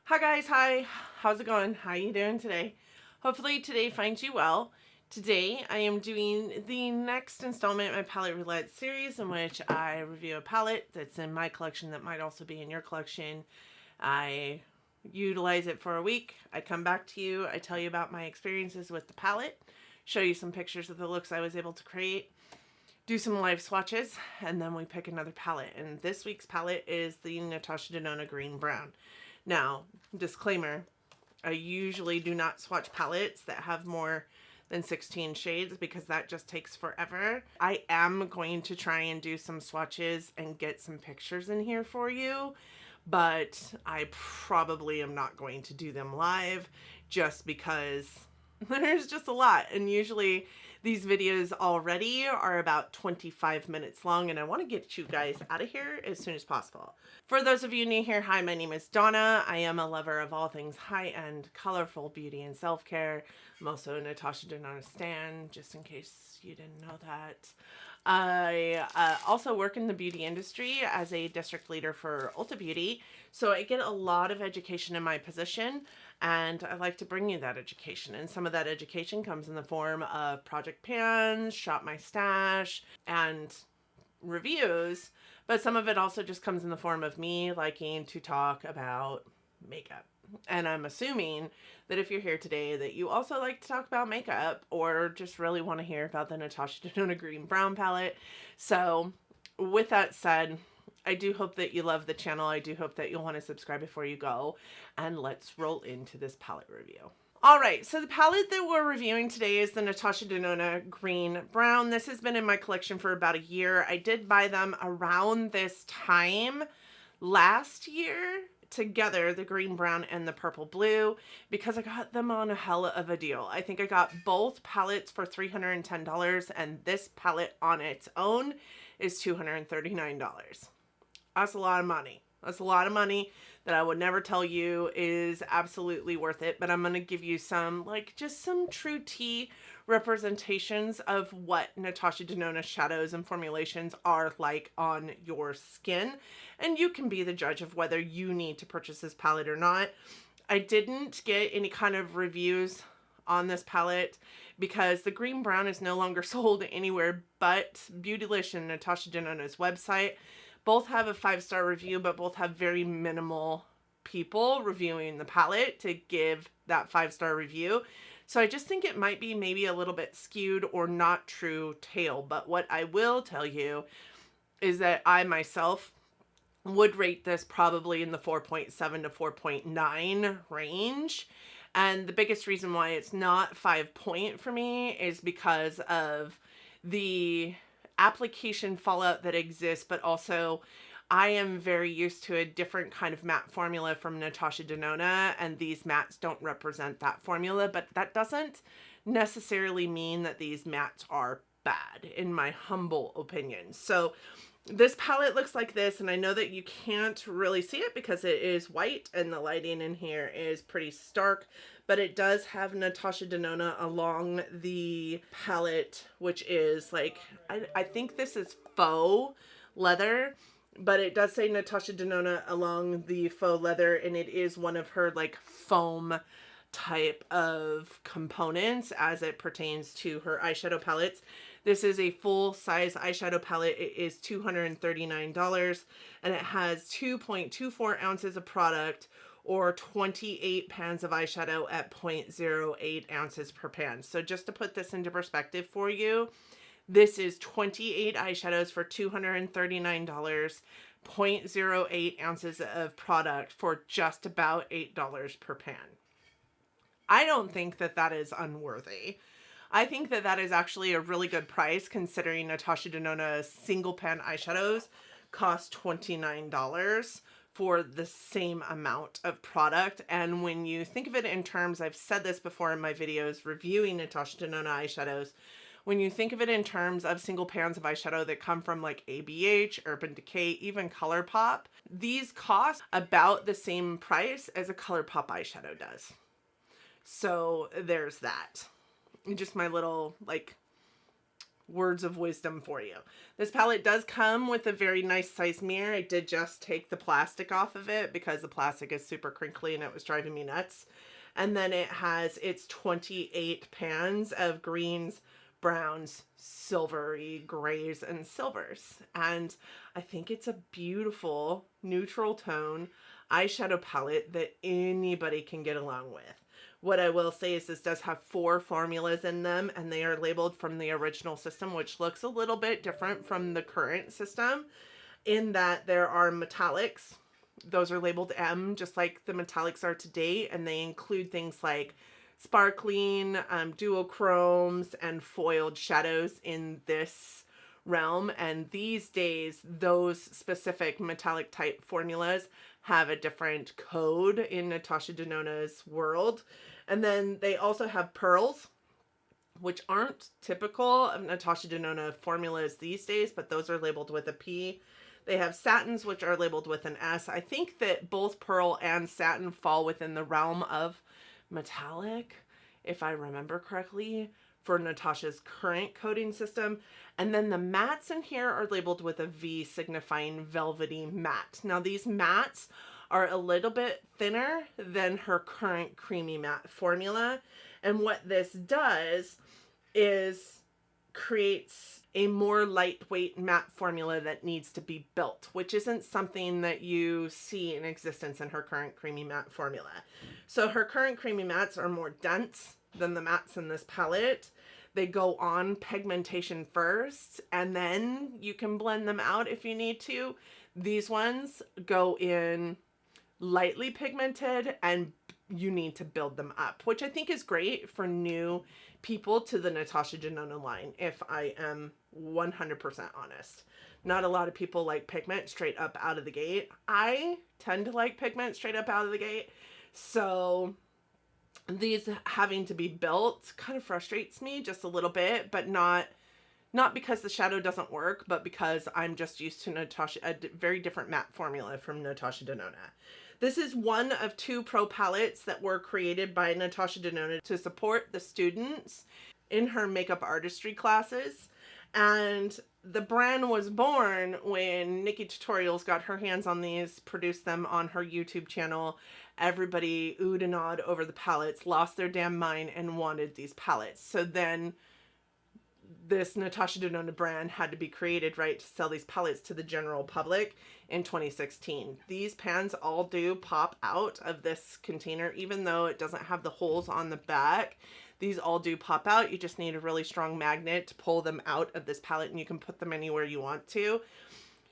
Hi guys, hi. How's it going? How you doing today? Hopefully today finds you well. Today I am doing the next installment of my palette roulette series in which I review a palette that's in my collection that might also be in your collection. I utilize it for a week. I come back to you. I tell you about my experiences with the palette, show you some pictures of the looks I was able to create, do some live swatches, and then we pick another palette. And this week's palette is the NATASHA DENONA Green Brown. Now, disclaimer, I usually do not swatch palettes that have more than 16 shades because that just takes forever. I am going to try and do some swatches and get some pictures in here for you, but I probably am not going to do them live just because there's just a lot. And usually these videos already are about 25 minutes long, and I want to get you guys out of here as soon as possible. For those of you new here, hi, my name is Donna. I am a lover of all things high-end, colorful beauty and self-care. I'm also a NATASHA DENONA stan, just in case you didn't know that. I also work in the beauty industry as a district leader for Ulta Beauty, so I get a lot of education in my position, and I like to bring you that education. And some of that education comes in the form of project pans, shop my stash, and reviews, but some of it also just comes in the form of me liking to talk about makeup. And I'm assuming that if you're here today that you also like to talk about makeup or just really want to hear about the NATASHA DENONA Green Brown palette. So with that said, I do hope that you love the channel. I do hope that you'll want to subscribe before you go. And let's roll into this palette review. All right, so the palette that we're reviewing today is the NATASHA DENONA Green Brown. This has been in my collection for about a year. I did buy them around this time last year together, the green brown and the purple blue, because I got them on a hell of a deal. I think I got both palettes for $310, and this palette on its own is $239. That's a lot of money. That's a lot of money that I would never tell you is absolutely worth it, but I'm going to give you some, like, just some true tea representations of what NATASHA DENONA shadows and formulations are like on your skin, and you can be the judge of whether you need to purchase this palette or not. I didn't get any kind of reviews on this palette because the green brown is no longer sold anywhere but Beautylish and NATASHA DENONA's website. Both have a 5-star review, but both have very minimal people reviewing the palette to give that 5-star review. So I just think it might be maybe a little bit skewed or not true tale. But what I will tell you is that I myself would rate this probably in the 4.7 to 4.9 range. And the biggest reason why it's not 5-point for me is because of the application fallout that exists, but also I am very used to a different kind of matte formula from NATASHA DENONA, and these mattes don't represent that formula, but that doesn't necessarily mean that these mattes are bad, in my humble opinion. So this palette looks like this, and I know that you can't really see it because it is white and the lighting in here is pretty stark, but it does have NATASHA DENONA along the palette, which is like, I think this is faux leather, but it does say NATASHA DENONA along the faux leather, and it is one of her like foam type of components as it pertains to her eyeshadow palettes. This is a full-size eyeshadow palette. It is $239, and it has 2.24 ounces of product or 28 pans of eyeshadow at 0.08 ounces per pan. So just to put this into perspective for you, this is 28 eyeshadows for $239, 0.08 ounces of product for just about $8 per pan. I don't think that that is unworthy. I think that that is actually a really good price considering NATASHA DENONA's single pan eyeshadows cost $29 for the same amount of product. And when you think of it in terms, I've said this before in my videos reviewing NATASHA DENONA eyeshadows, when you think of it in terms of single pans of eyeshadow that come from like ABH, Urban Decay, even ColourPop, these cost about the same price as a ColourPop eyeshadow does. So there's that. Just my little like words of wisdom for you. This palette does come with a very nice size mirror. I did just take the plastic off of it because the plastic is super crinkly and it was driving me nuts. And then it has its 28 pans of greens, browns, silvery grays, and silvers. And I think it's a beautiful neutral tone eyeshadow palette that anybody can get along with. What I will say is this does have 4 formulas in them, and they are labeled from the original system, which looks a little bit different from the current system in that there are metallics. Those are labeled M, just like the metallics are today, and they include things like sparkling, duochromes, and foiled shadows in this realm. And these days, those specific metallic type formulas have a different code in Natasha Denona's world. And then they also have pearls, which aren't typical of Natasha Denona formulas these days, but those are labeled with a P. They have satins, which are labeled with an S. I think that both pearl and satin fall within the realm of metallic, if I remember correctly, for Natasha's current coding system. And then the mattes in here are labeled with a V, signifying velvety matte. Now these mattes are a little bit thinner than her current creamy matte formula. And what this does is creates a more lightweight matte formula that needs to be built, which isn't something that you see in existence in her current creamy matte formula. So her current creamy mattes are more dense than the mattes in this palette. They go on pigmentation first, and then you can blend them out if you need to. These ones go in lightly pigmented, and you need to build them up, which I think is great for new people to the Natasha Denona line, if I am 100% honest. Not a lot of people like pigment straight up out of the gate. I tend to like pigment straight up out of the gate, so these having to be built kind of frustrates me just a little bit, but not because the shadow doesn't work, but because I'm just used to a very different matte formula from Natasha Denona. This is one of 2 pro palettes that were created by Natasha Denona to support the students in her makeup artistry classes. And the brand was born when Nikki Tutorials got her hands on these, produced them on her YouTube channel. Everybody oohed and awed over the palettes, lost their damn mind, and wanted these palettes. So then this Natasha Denona brand had to be created, right, to sell these palettes to the general public in 2016. These pans all do pop out of this container, even though it doesn't have the holes on the back. These all do pop out. You just need a really strong magnet to pull them out of this palette, and you can put them anywhere you want to.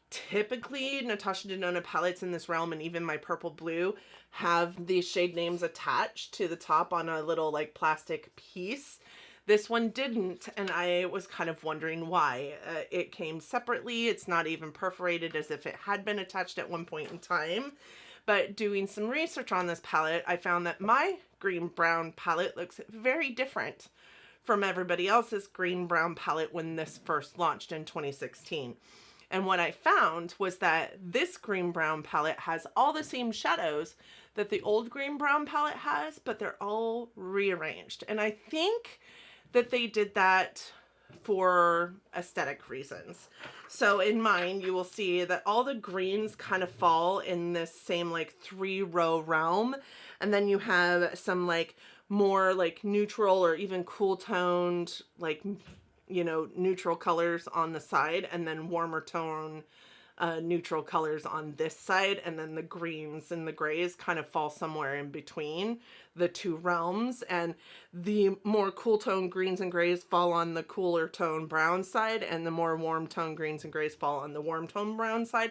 Typically, Natasha Denona palettes in this realm, and even my purple blue, have these shade names attached to the top on a little like plastic piece. This one didn't, and I was kind of wondering why. It came separately. It's not even perforated as if it had been attached at one point in time. But doing some research on this palette, I found that my green-brown palette looks very different from everybody else's green-brown palette when this first launched in 2016. And what I found was that this green-brown palette has all the same shadows that the old green-brown palette has, but they're all rearranged. And I think that they did that for aesthetic reasons. So in mine, you will see that all the greens kind of fall in this same like 3-row realm. And then you have some like more like neutral or even cool toned, like, you know, neutral colors on the side, and then warmer tone neutral colors on this side, and then the greens and the grays kind of fall somewhere in between the 2 realms, and the more cool tone greens and grays fall on the cooler tone brown side, and the more warm tone greens and grays fall on the warm tone brown side.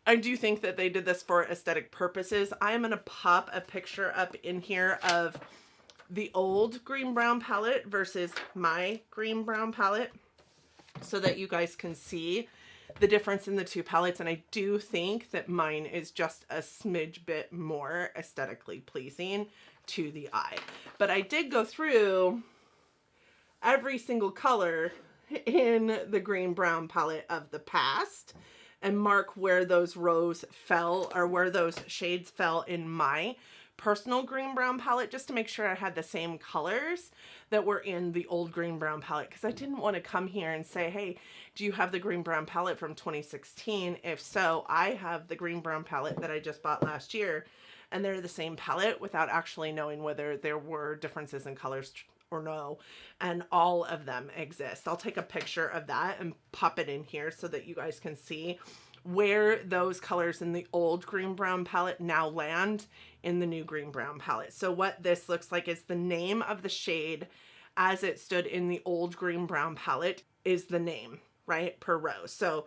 I do think that they did this for aesthetic purposes. I'm going to pop a picture up in here of the old green brown palette versus my green brown palette so that you guys can see the difference in the 2 palettes. And I do think that mine is just a smidge bit more aesthetically pleasing to the eye. But I did go through every single color in the green brown palette of the past and mark where those rows fell, or where those shades fell in my personal green brown palette just to make sure I had the same colors that were in the old green brown palette, because I didn't want to come here and say, hey, do you have the green brown palette from 2016? If so, I have the green brown palette that I just bought last year, and they're the same palette, without actually knowing whether there were differences in colors or no. And all of them exist. I'll take a picture of that and pop it in here so that you guys can see where those colors in the old green brown palette now land in the new green brown palette. So what this looks like is the name of the shade as it stood in the old green brown palette is the name, right, per row. So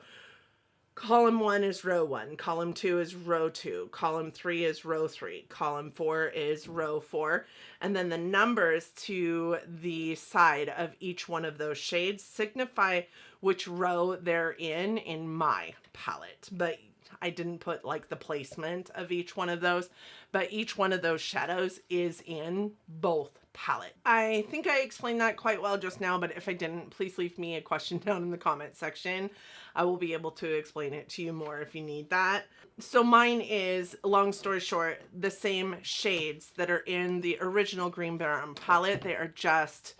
column 1 is row 1, column 2 is row 2, column 3 is row 3, column 4 is row 4, and then the numbers to the side of each one of those shades signify which row they're in my palette. But I didn't put like the placement of each one of those, but each one of those shadows is in both palette. I think I explained that quite well just now, but if I didn't, please leave me a question down in the comment section. I will be able to explain it to you more if you need that. So mine is, long story short, the same shades that are in the original green brown palette. They are just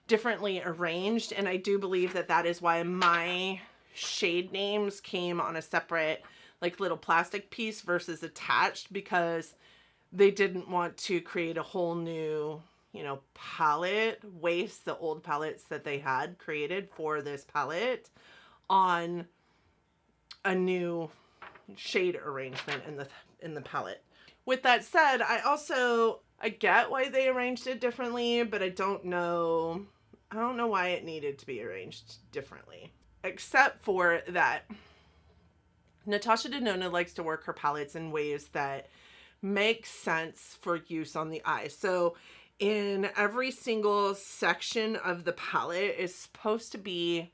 differently arranged, and I do believe that that is why my shade names came on a separate like little plastic piece versus attached, because they didn't want to create a whole new, you know, palette, waste the old palettes that they had created for this palette on a new shade arrangement in the palette. With that said, I get why they arranged it differently, but I don't know why it needed to be arranged differently, except for that Natasha Denona likes to work her palettes in ways that make sense for use on the eye. So in every single section of the palette is supposed to be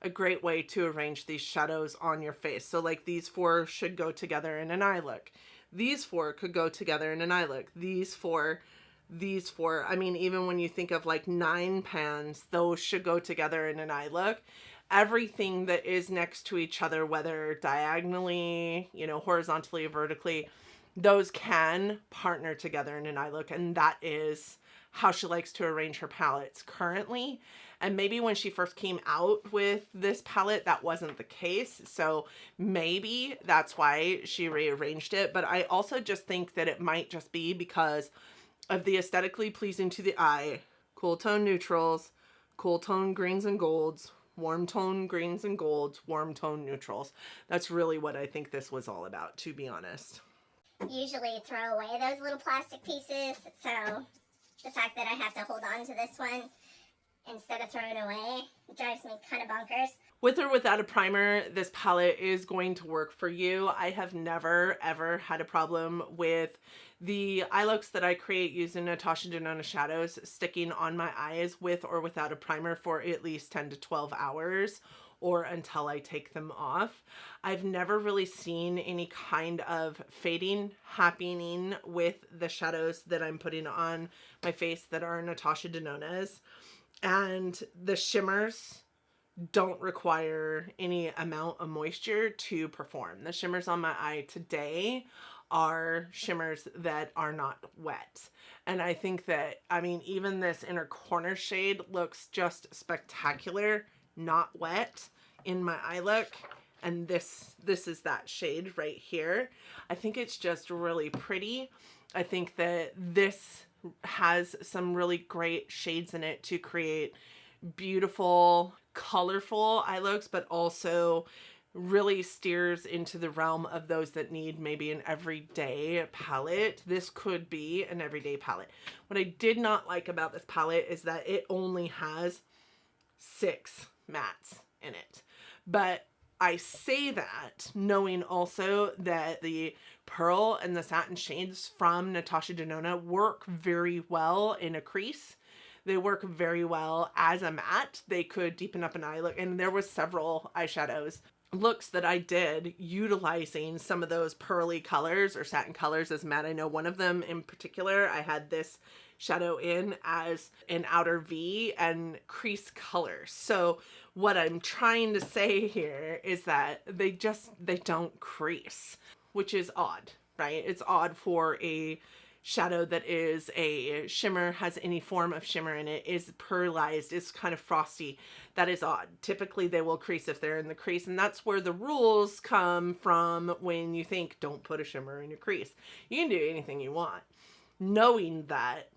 a great way to arrange these shadows on your face. So like these 4 should go together in an eye look. These 4 could go together in an eye look. These four, I mean, even when you think of like 9 pans, those should go together in an eye look. Everything that is next to each other, whether diagonally, you know, horizontally or vertically, those can partner together in an eye look. And that is how she likes to arrange her palettes currently. And maybe when she first came out with this palette, that wasn't the case. So maybe that's why she rearranged it. But I also just think that it might just be because of the aesthetically pleasing to the eye, cool tone neutrals, cool tone greens and golds, warm tone greens and golds, warm tone neutrals. That's really what I think this was all about, to be honest. Usually throw away those little plastic pieces, so the fact that I have to hold on to this one instead of throwing it away, it drives me kind of bonkers. With or without a primer, this palette is going to work for you. I have never, ever had a problem with the eye looks that I create using Natasha Denona shadows sticking on my eyes with or without a primer for at least 10 to 12 hours or until I take them off. I've never really seen any kind of fading happening with the shadows that I'm putting on my face that are Natasha Denona's. And the shimmers don't require any amount of moisture to perform. The shimmers on my eye today are shimmers that are not wet. And I think that, I mean, even this inner corner shade looks just spectacular, not wet in my eye look. And this is that shade right here. I think it's just really pretty. I think that this has some really great shades in it to create beautiful, colorful eye looks, but also really steers into the realm of those that need maybe an everyday palette. This could be an everyday palette. What I did not like about this palette is that it only has 6 mattes in it. But I say that knowing also that the pearl and the satin shades from Natasha Denona work very well in a crease. They work very well as a matte. They could deepen up an eye look. And there was several eyeshadows looks that I did utilizing some of those pearly colors or satin colors as matte. I know one of them in particular, I had this shadow in as an outer V and crease color. So what I'm trying to say here is that they don't crease, which is odd, right? It's odd for a shadow that is a shimmer, has any form of shimmer in it, is pearlized, is kind of frosty. That is odd. Typically they will crease if they're in the crease, and that's where the rules come from when you think don't put a shimmer in your crease. You can do anything you want, knowing that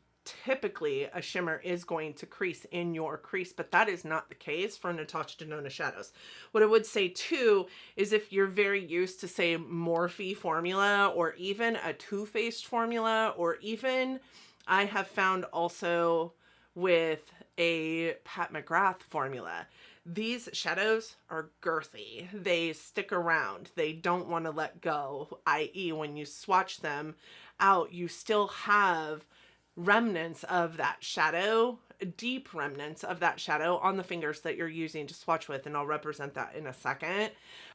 typically a shimmer is going to crease in your crease, but that is not the case for Natasha Denona shadows. What I would say too is if you're very used to, say, Morphe formula, or even a Too Faced formula, or even I have found also with a Pat McGrath formula, these shadows are girthy. They stick around. They don't want to let go, i.e. when you swatch them out, you still have remnants of that shadow, deep remnants of that shadow on the fingers that you're using to swatch with, and I'll represent that in a second.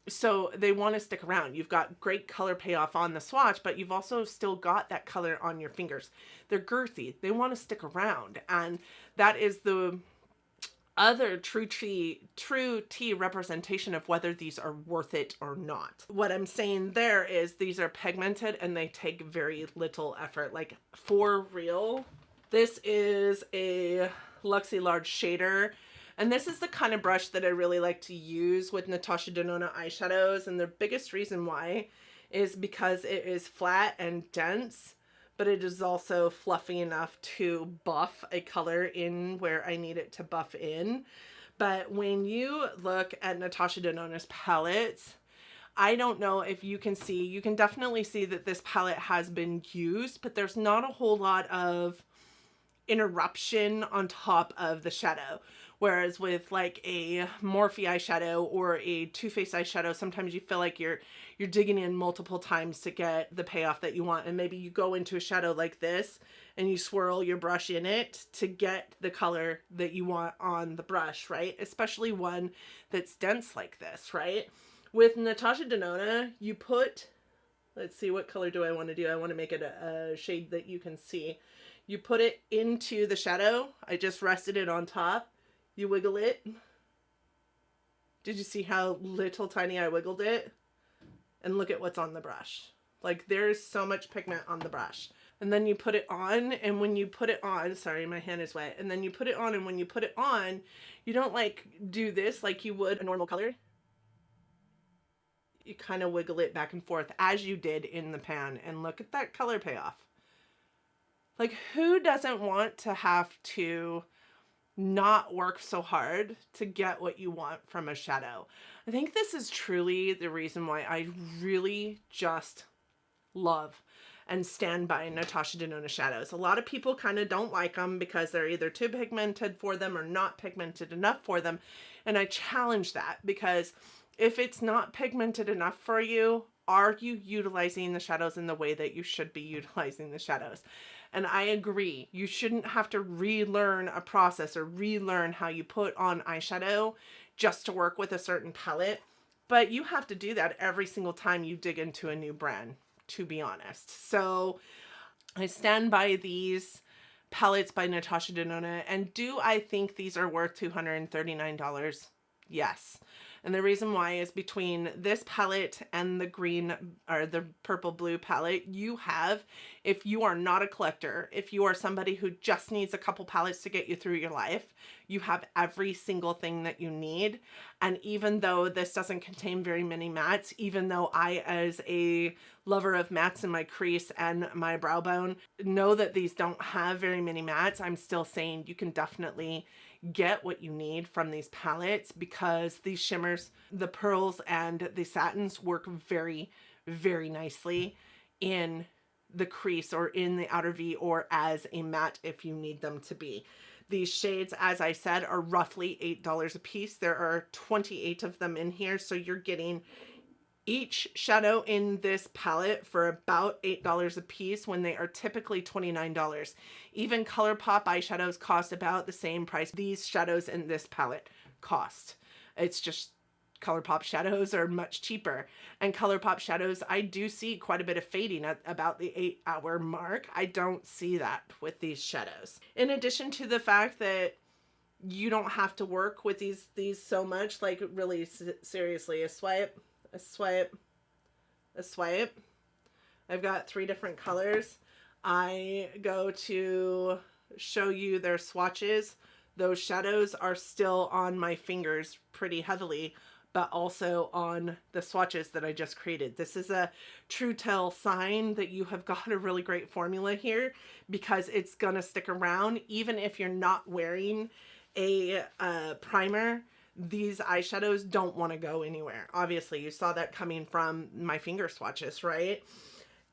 So they want to stick around. You've got great color payoff on the swatch, but you've also still got that color on your fingers. They're girthy. They want to stick around, and that is the other true tea representation of whether these are worth it or not. What I'm saying there is these are pigmented and they take very little effort. Like, for real, this is a Luxie Large shader, and this is the kind of brush that I really like to use with Natasha Denona eyeshadows, and the biggest reason why is because it is flat and dense, but it is also fluffy enough to buff a color in where I need it to buff in. But when you look at Natasha Denona's palettes, I don't know if you can see, you can definitely see that this palette has been used, but there's not a whole lot of interruption on top of the shadow. Whereas with like a Morphe eyeshadow or a Too Faced eyeshadow, sometimes you feel like you're digging in multiple times to get the payoff that you want. And maybe you go into a shadow like this and you swirl your brush in it to get the color that you want on the brush, right? Especially one that's dense like this, right? With Natasha Denona, you put, let's see, what color do I want to do? I want to make it a shade that you can see. You put it into the shadow. I just rested it on top. You wiggle it. Did you see how little tiny I wiggled it? And look at what's on the brush. Like, there's so much pigment on the brush. And then you put it on, and when you put it on, sorry, my hand is wet. And then you put it on, and when you put it on, you don't like do this like you would a normal color. You kind of wiggle it back and forth as you did in the pan, and look at that color payoff. Like, who doesn't want to have to not work so hard to get what you want from a shadow? I think this is truly the reason why I really just love and stand by Natasha Denona shadows. A lot of people kind of don't like them because they're either too pigmented for them or not pigmented enough for them. And I challenge that, because if it's not pigmented enough for you, are you utilizing the shadows in the way that you should be utilizing the shadows? And I agree, you shouldn't have to relearn a process or relearn how you put on eyeshadow just to work with a certain palette. But you have to do that every single time you dig into a new brand, to be honest. So I stand by these palettes by Natasha Denona. And do I think these are worth $239? Yes. And the reason why is between this palette and the green or the purple blue palette, you have, if you are not a collector, if you are somebody who just needs a couple palettes to get you through your life, you have every single thing that you need. And even though this doesn't contain very many mattes, even though I, as a lover of mattes in my crease and my brow bone, know that these don't have very many mattes, I'm still saying you can definitely get what you need from these palettes, because these shimmers, the pearls and the satins, work very, very nicely in the crease or in the outer V or as a matte if you need them to be. These shades, as I said, are roughly $8 a piece. There are 28 of them in here, so you're getting each shadow in this palette for about $8 a piece when they are typically $29. Even ColourPop eyeshadows cost about the same price these shadows in this palette cost. It's just ColourPop shadows are much cheaper. And ColourPop shadows, I do see quite a bit of fading at about the 8-hour mark. I don't see that with these shadows. In addition to the fact that you don't have to work with these so much, like really seriously, a swipe, a swipe, a swipe. I've got 3 different colors. I go to show you their swatches. Those shadows are still on my fingers pretty heavily, but also on the swatches that I just created. This is a true tell sign that you have got a really great formula here, because it's gonna stick around even if you're not wearing a primer. These eyeshadows don't want to go anywhere. Obviously, you saw that coming from my finger swatches, right?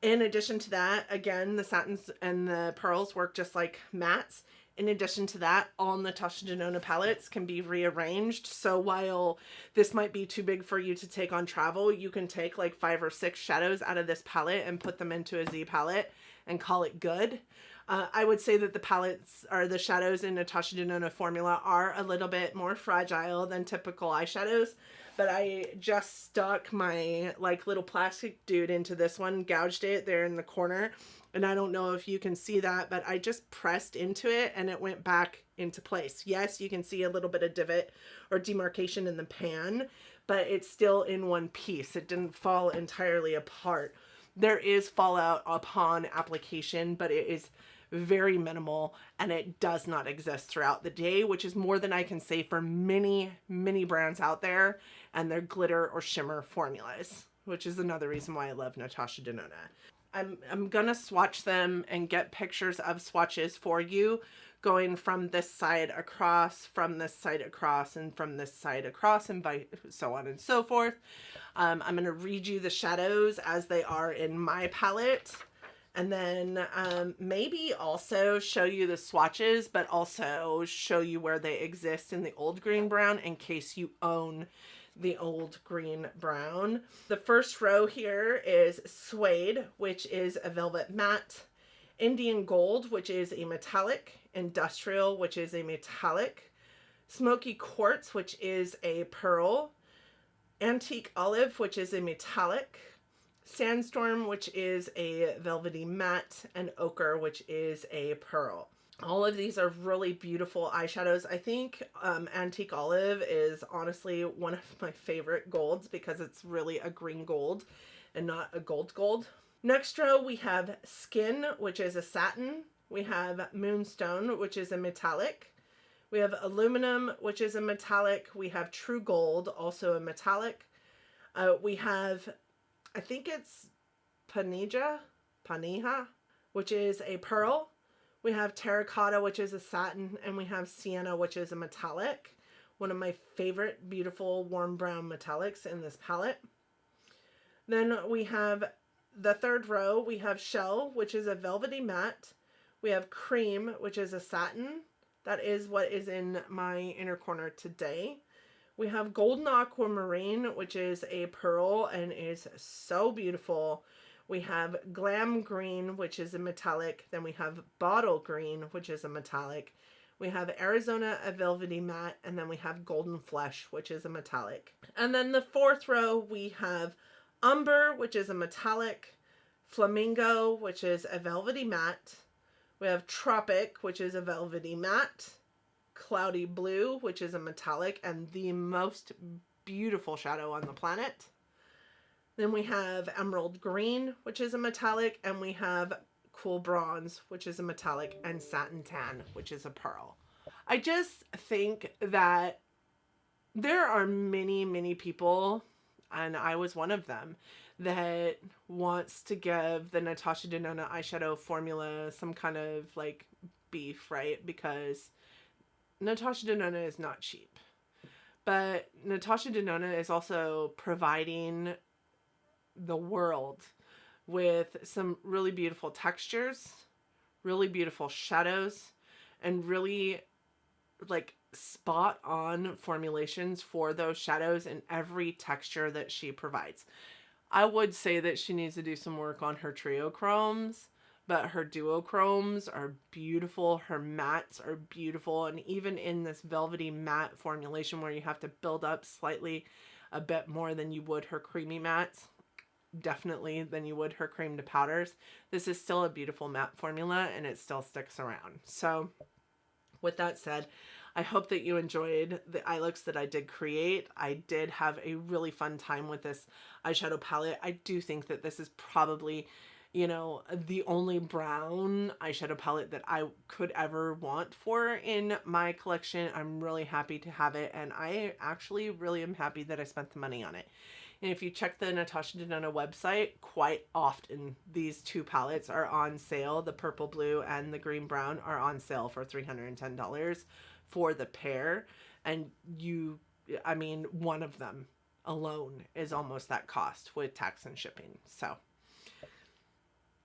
In addition to that, again, the satins and the pearls work just like mattes. In addition to that, all Natasha Denona palettes can be rearranged. So while this might be too big for you to take on travel, you can take like 5 or 6 shadows out of this palette and put them into a Z palette and call it good. I would say that the palettes or the shadows in Natasha Denona formula are a little bit more fragile than typical eyeshadows, but I just stuck my like little plastic dude into this one, gouged it there in the corner, and I don't know if you can see that, but I just pressed into it and it went back into place. Yes, you can see a little bit of divot or demarcation in the pan, but it's still in one piece. It didn't fall entirely apart. There is fallout upon application, but it is very minimal, and it does not exist throughout the day, which is more than I can say for many, many brands out there and their glitter or shimmer formulas, which is another reason why I love Natasha Denona. I'm gonna swatch them and get pictures of swatches for you, going from this side across, from this side across, and from this side across, and by so on and so forth. I'm gonna read you the shadows as they are in my palette, and then maybe also show you the swatches, but also show you where they exist in the old green brown in case you own the old green brown. The first row here is Suede, which is a velvet matte, Indian Gold, which is a metallic, Industrial, which is a metallic, Smoky Quartz, which is a pearl, Antique Olive, which is a metallic, Sandstorm, which is a velvety matte, and Ochre, which is a pearl. All of these are really beautiful eyeshadows. I think Antique Olive is honestly one of my favorite golds because it's really a green gold and not a gold. Next row we have Skin, which is a satin. We have Moonstone, which is a metallic. We have Aluminum, which is a metallic. We have True Gold, also a metallic. We have, I think it's Paniha, which is a pearl. We have Terracotta, which is a satin, and we have Sienna, which is a metallic. One of my favorite beautiful warm brown metallics in this palette. Then we have the third row, we have Shell, which is a velvety matte. We have Cream, which is a satin. That is what is in my inner corner today. We have Golden Aquamarine, which is a pearl and is so beautiful. We have Glam Green, which is a metallic. Then we have Bottle Green, which is a metallic. We have Arizona, a velvety matte. And then we have Golden Flesh, which is a metallic. And then the fourth row, we have Umber, which is a metallic. Flamingo, which is a velvety matte. We have Tropic, which is a velvety matte. Cloudy Blue, which is a metallic and the most beautiful shadow on the planet. Then we have Emerald Green, which is a metallic, and we have Cool Bronze, which is a metallic, and Satin Tan, which is a pearl. I just think that there are many, many people, and I was one of them, that wants to give the Natasha Denona eyeshadow formula some kind of like beef, right? Because Natasha Denona is not cheap. But Natasha Denona is also providing the world with some really beautiful textures, really beautiful shadows, and really like spot on formulations for those shadows in every texture that she provides. I would say that she needs to do some work on her trio chromes, but her duochromes are beautiful. Her mattes are beautiful. And even in this velvety matte formulation where you have to build up slightly a bit more than you would her creamy mattes, definitely than you would her cream to powders, this is still a beautiful matte formula and it still sticks around. So with that said, I hope that you enjoyed the eye looks that I did create. I did have a really fun time with this eyeshadow palette. I do think that this is probably, you know, the only brown eyeshadow palette that I could ever want for in my collection. I'm really happy to have it, and I actually really am happy that I spent the money on it. And if you check the Natasha Denona website, quite often these two palettes are on sale. The purple blue and the green brown are on sale for $310 for the pair. And I mean, one of them alone is almost that cost with tax and shipping. So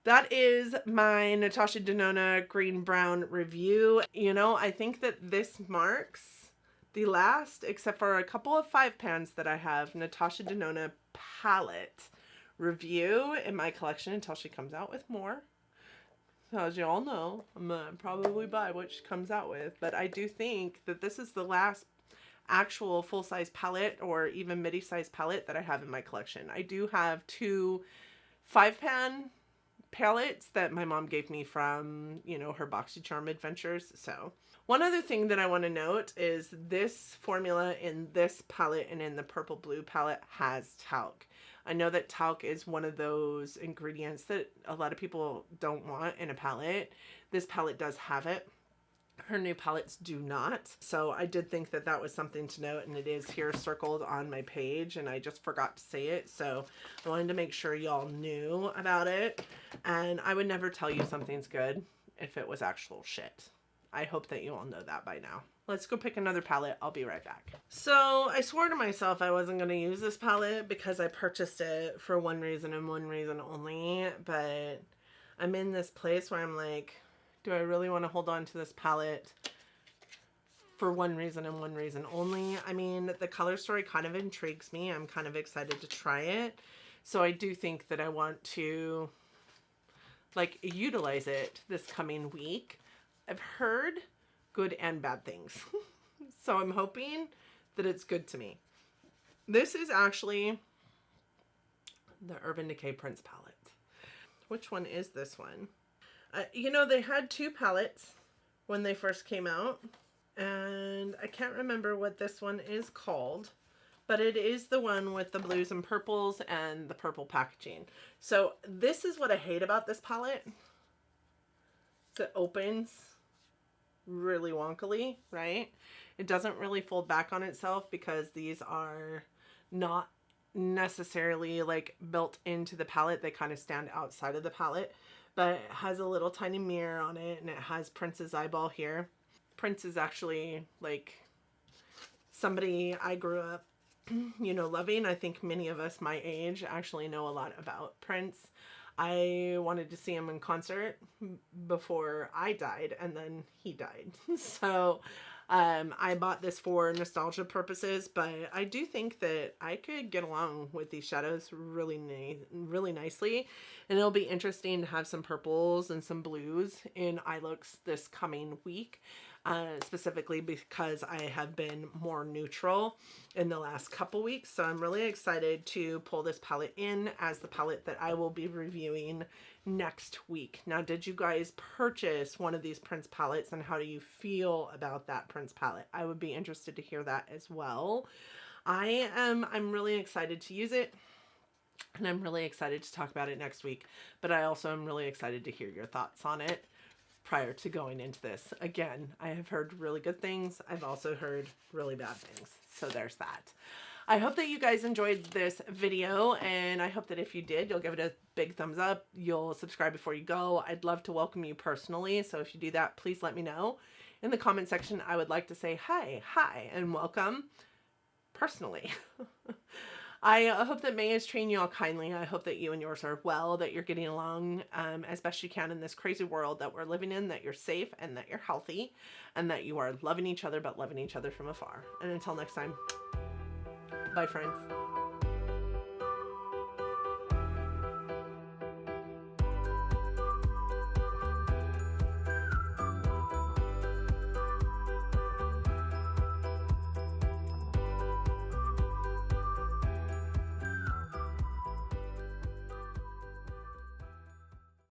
that is my Natasha Denona green brown review. You know, I think that this marks the last, except for a couple of 5 pans that I have, Natasha Denona palette review in my collection until she comes out with more. So as you all know, I'm gonna probably buy what she comes out with, but I do think that this is the last actual full-size palette or even midi-size palette that I have in my collection. I do have 2 5-pan palettes that my mom gave me from, you know, her BoxyCharm adventures. So one other thing that I want to note is this formula in this palette and in the purple blue palette has talc. I know that talc is one of those ingredients that a lot of people don't want in a palette. This palette does have it. Her new palettes do not. So I did think that that was something to note, and it is here circled on my page, and I just forgot to say it. So I wanted to make sure y'all knew about it. And I would never tell you something's good if it was actual shit. I hope that you all know that by now. Let's go pick another palette. I'll be right back. So I swore to myself I wasn't going to use this palette because I purchased it for one reason and one reason only. But I'm in this place where I'm like, do I really want to hold on to this palette for one reason and one reason only? I mean, the color story kind of intrigues me. I'm kind of excited to try it. So I do think that I want to, like, utilize it this coming week. I've heard good and bad things. So I'm hoping that it's good to me. This is actually the Urban Decay Prince palette. Which one is this one? You know, they had 2 palettes when they first came out, and I can't remember what this one is called, but it is the one with the blues and purples and the purple packaging. So this is what I hate about this palette. It opens really wonkily, right? It doesn't really fold back on itself because these are not necessarily like built into the palette. They kind of stand outside of the palette. But it has a little tiny mirror on it, and it has Prince's eyeball here. Prince is actually like somebody I grew up, you know, loving. I think many of us my age actually know a lot about Prince. I wanted to see him in concert before I died, and then he died. So I bought this for nostalgia purposes, but I do think that I could get along with these shadows really nicely. And it'll be interesting to have some purples and some blues in eye looks this coming week. Specifically because I have been more neutral in the last couple weeks. So I'm really excited to pull this palette in as the palette that I will be reviewing next week. Now, did you guys purchase one of these Prince palettes, and how do you feel about that Prince palette? I would be interested to hear that as well. I'm really excited to use it. And I'm really excited to talk about it next week. But I also am really excited to hear your thoughts on it prior to going into this. Again, I have heard really good things. I've also heard really bad things. So there's that. I hope that you guys enjoyed this video, and I hope that if you did, you'll give it a big thumbs up. You'll subscribe before you go. I'd love to welcome you personally. So if you do that, please let me know. In the comment section, I would like to say hi, and welcome personally. I hope that May is treating you all kindly. I hope that you and yours are well, that you're getting along as best you can in this crazy world that we're living in, that you're safe and that you're healthy, and that you are loving each other, but loving each other from afar. And until next time, bye friends.